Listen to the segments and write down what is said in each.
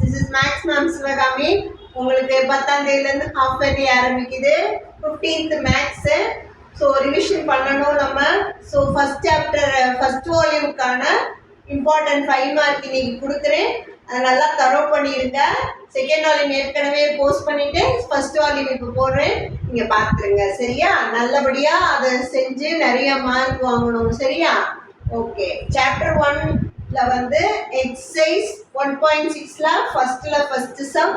This is Max Ma'am Sivagami. உங்களுக்கு 10ஆம் தேதியிலிருந்து ஹாஃப் இயர்லி ஆரம்பிக்குது. 15th maths. ஸோ ரிவிஷன் பண்ணணும் நம்ம. ஸோ ஃபர்ஸ்ட் சாப்டர் ஃபர்ஸ்ட் வால்யூமுக்கான இம்பார்ட்டன்ட் 5 மார்க் இன்னைக்கு கொடுக்குறேன். அதை நல்லா தரோ பண்ணிடுங்க. செகண்ட் வால்யூம் ஏற்கனவே போஸ்ட் பண்ணிட்டு ஃபர்ஸ்ட் வால்யூம் இப்போ போடுறேன், நீங்கள் பார்த்துருங்க. சரியா? நல்லபடியாக அதை செஞ்சு நிறைய மார்க் வாங்கணும். சரியா? ஓகே. சாப்டர் 1ல வந்து எக்ஸசைஸ் 1.6ல ஃபர்ஸ்ட் சம்,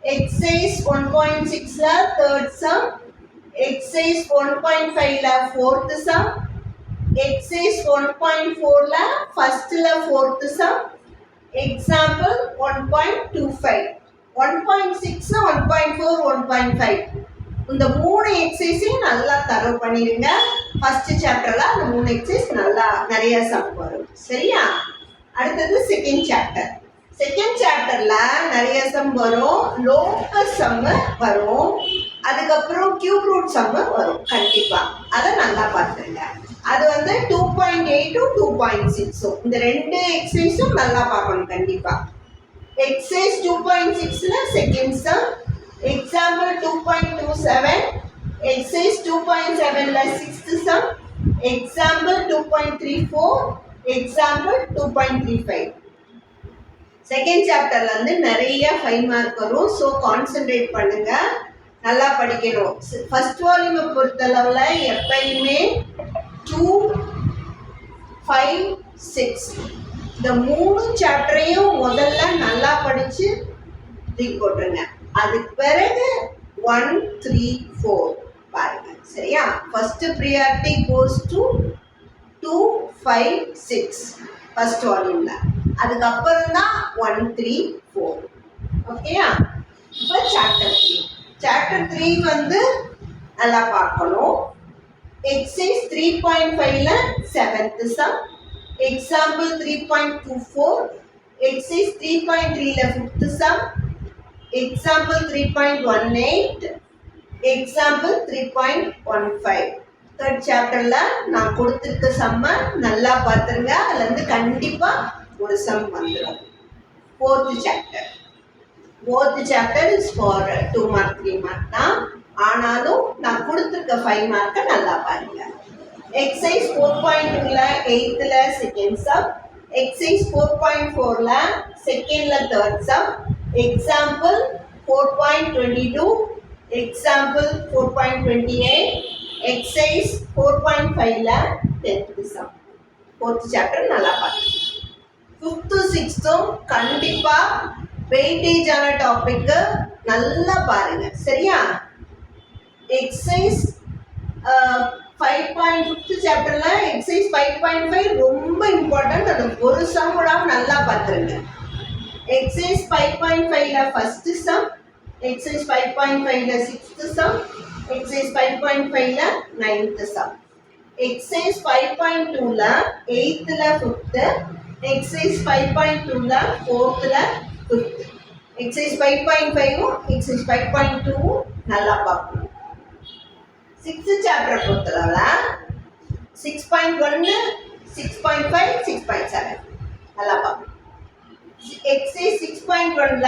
எக்ஸசைஸ் 1.6ல தேர்ட் சம், எக்ஸசைஸ் 1.5ல ஃபோர்த் சம், எக்ஸசைஸ் 1.4ல ஃபர்ஸ்ட்ல ஃபோர்த் சம், எக்ஸாம்பிள் 1.25, 1.6, 1.4, 1.5 இந்த 3 எக்ஸசைஸையும் நல்லா தரவு பண்ணிடுங்க. ஃபர்ஸ்ட் சாப்டர்ல அந்த 3 எக்ஸசைஸ் நல்லா நிறைய சம் வரும். சரியா? அடுத்தது செகண்ட் சாப்டர். செகண்ட் சாப்டர்ல நிறைய சம் வரும். லோக்கஸ் சம் வரும், அதுக்கப்புறம் கியூப் ரூட் சம் வரும். கண்டிப்பா அதை நல்லா பார்த்துருங்க. அது வந்து 2.8 to 2.6 இந்த 2 எக்ஸசைஸும் நல்லா பார்க்கணும் கண்டிப்பா. எக்ஸசைஸ் 2.6ல செகண்ட் சம், எக்ஸாம்பிள் 2.27, exercise 2.7ல sixth sum, example 2.34, example 2.35. Second சாப்டர்ல இருந்து நிறைய 5 மார்க் வரும். ஸோ கான்சென்ட்ரேட் பண்ணுங்க, நல்லா படிக்கணும். ஃபர்ஸ்ட் வால்யூமை பொறுத்தளவுல எப்பயுமே 2, 5, 6 இந்த 3 சாப்டரையும் முதல்ல நல்லா படிச்சு தூக்கி போட்டுருங்க. அதுக்கு பிறகு 1, 3, 4 பாருங்க. சரியா? First priority goes to 2, 5, 6 first வால்யூம்ல. அதுக்கப்புறம் தான் 1, 3, 4. ஓகேயா? இப்போ சாப்டர் 3. சாப்டர் 3 வந்து நல்லா பார்க்கணும். எக்ஸசைஸ் 3.5ல 7th சம், எக்ஸாம்பிள் 3.24, எக்ஸசைஸ் 3.3ல 5th sum, example 3.18, example 3.15. Third சாப்டர்ல நான் கொடுத்துருக்க சம்ம நல்லா பார்த்துருங்க. அதுல இருந்து கண்டிப்பா ஒரு சம் வந்துடும். Fourth chapter is for 2 mark 3 mark தான். ஆனாலும் நான் கொடுத்துருக்க 5 மார்க்கை நல்லா பாருங்க. எக்ஸசைஸ் 4.2ல 8th செகண்ட் சம், எக்ஸசைஸ் 4.4ல செகண்ட்ல third sum, example 4.22, example 4.28, exercise 4.5ல 10th sum. 4th chapter நல்லா பாருங்க. 5th 6th கண்டிப்பா வெயிட்டேஜ் ஆன டாபிக் நல்லா பாருங்க. சரியா? எக்ஸசைஸ் 5.5th சாப்டர்ல எக்ஸசைஸ் 5.5 ரொம்ப இம்பார்ட்டன்ட். அது ஒரு சம் கூட நல்லா பார்த்துருங்க. exercise 5.5ல ஃபர்ஸ்ட் சம், exercise 5.5ல 6th சம், exercise 5.5ல 9th சம், exercise 5.2ல 8th 5th, exercise 5.2ல 4th 5th. exercise 5.5ம் exercise 5.2ம் நல்லா பார்க்கணும். 6th சாப்டர் பொறுத்தளவுல 6.1, 6.5, 6.7 நல்லா பார்க்கணும். exercise 6.1ல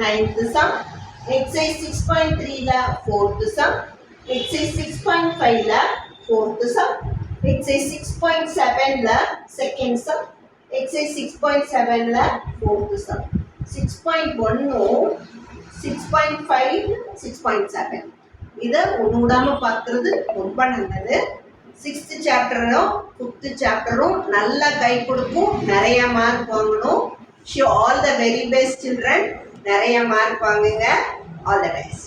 9th sum, exercise 6.3ல 4th sum, exercise 6.5ல 4th sum, exercise 6.7ல second sum, exercise 6.7ல 4th sum. 6.1, 6.5, 6.7 இதை விடாம பார்க்கறது ரொம்ப நல்லது. 6th சாப்டரும் 5th சாப்டரும் நல்லா கை கொடுக்கும். நிறைய மார்க் வாங்கணும். Show all the very best children. நிறைய மார்க் வாங்குங்க. All the best.